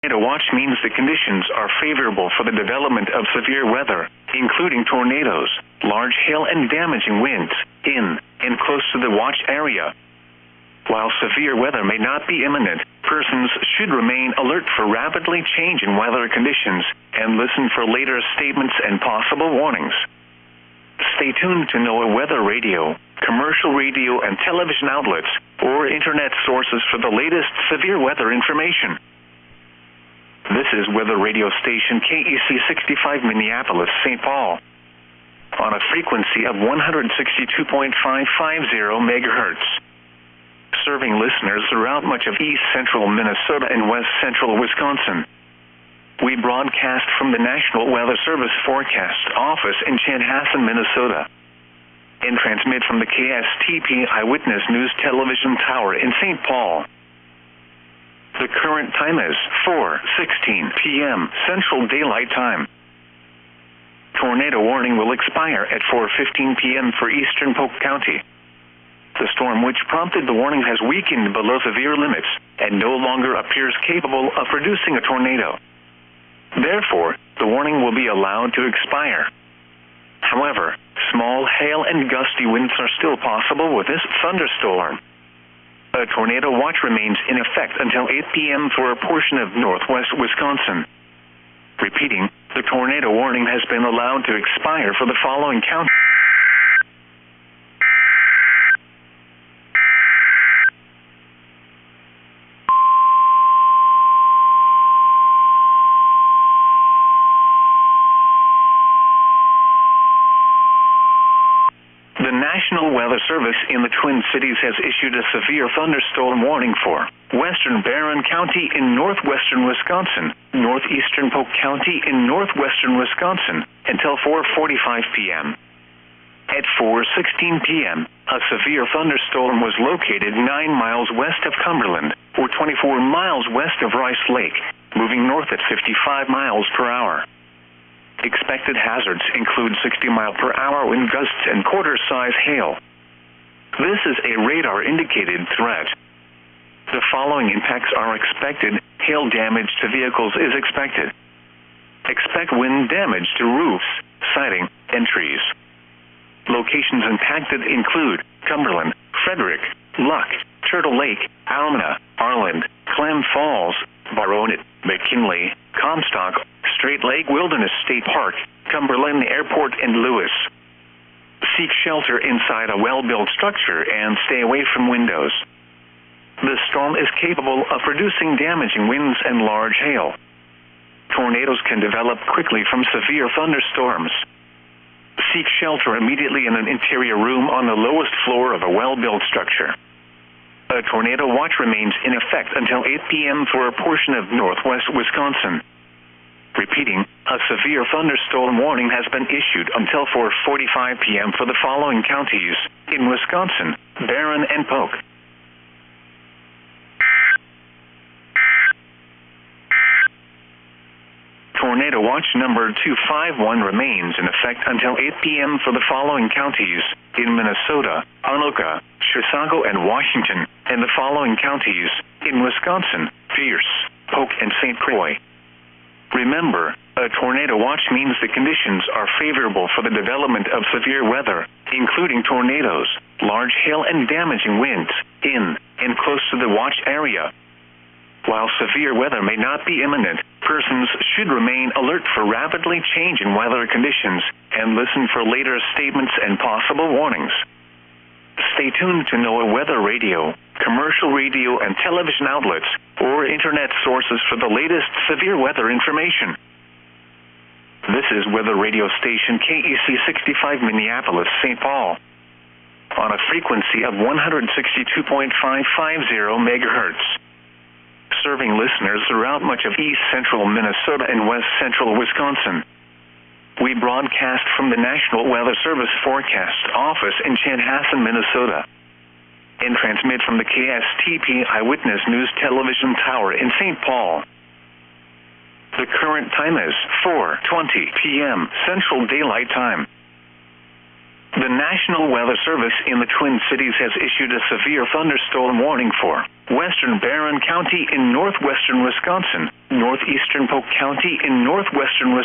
Tornado watch means the conditions are favorable for the development of severe weather, including tornadoes, large hail and damaging winds, in and close to the watch area. While severe weather may not be imminent, persons should remain alert for rapidly changing weather conditions and listen for later statements and possible warnings. Stay tuned to NOAA weather radio, commercial radio and television outlets, or internet sources for the latest severe weather information. This is weather radio station KEC65 Minneapolis, St. Paul, on a frequency of 162.550 megahertz, serving listeners throughout much of east central Minnesota and west central Wisconsin. We broadcast from the National Weather Service Forecast Office in Chanhassen, Minnesota, and transmit from the KSTP Eyewitness News Television Tower in St. Paul. The current time is 4:16 p.m. Central Daylight Time. Tornado warning will expire at 4:15 p.m. for eastern Polk County. The storm which prompted the warning has weakened below severe limits and no longer appears capable of producing a tornado. Therefore, the warning will be allowed to expire. However, small hail and gusty winds are still possible with this thunderstorm. A tornado watch remains in effect until 8 p.m. for a portion of northwest Wisconsin. Repeating, the tornado warning has been allowed to expire for the following counties. The National Weather Service in the Twin Cities has issued a severe thunderstorm warning for western Barron County in northwestern Wisconsin, northeastern Polk County in northwestern Wisconsin until 4:45 p.m. At 4:16 p.m., a severe thunderstorm was located 9 miles west of Cumberland, or 24 miles west of Rice Lake, moving north at 55 miles per hour. Expected hazards include 60-mile-per-hour wind gusts and quarter-size hail. This is a radar-indicated threat. The following impacts are expected. Hail damage to vehicles is expected. Expect wind damage to roofs, siding, and trees. Locations impacted include Cumberland, Frederick, Luck, Turtle Lake, Almena, Arland, Clem Falls, Baronet, McKinley, Comstock, Straight Lake Wilderness State Park, Cumberland Airport, and Lewis. Seek shelter inside a well-built structure and stay away from windows. The storm is capable of producing damaging winds and large hail. Tornadoes can develop quickly from severe thunderstorms. Seek shelter immediately in an interior room on the lowest floor of a well-built structure. A tornado watch remains in effect until 8 p.m. for a portion of northwest Wisconsin. Repeating, a severe thunderstorm warning has been issued until 4:45 p.m. for the following counties in Wisconsin, Barron and Polk. Tornado watch number 251 remains in effect until 8 p.m. for the following counties in Minnesota, Anoka, Chisago, and Washington, and the following counties in Wisconsin, Pierce, Polk, and St. Croix. Remember, a tornado watch means the conditions are favorable for the development of severe weather, including tornadoes, large hail, and damaging winds in and close to the watch area. While severe weather may not be imminent, persons should remain alert for rapidly changing weather conditions and listen for later statements and possible warnings. Stay tuned to NOAA weather radio, commercial radio and television outlets, or internet sources for the latest severe weather information. This is weather radio station KEC65 Minneapolis, St. Paul, on a frequency of 162.550 megahertz, serving listeners throughout much of east central Minnesota and west central Wisconsin. We broadcast from the National Weather Service Forecast Office in Chanhassen, Minnesota, and transmit from the KSTP Eyewitness News Television Tower in St. Paul. The current time is 4:20 p.m. Central Daylight Time. The National Weather Service in the Twin Cities has issued a severe thunderstorm warning for western Barron County in northwestern Wisconsin, northeastern Polk County in northwestern Wisconsin,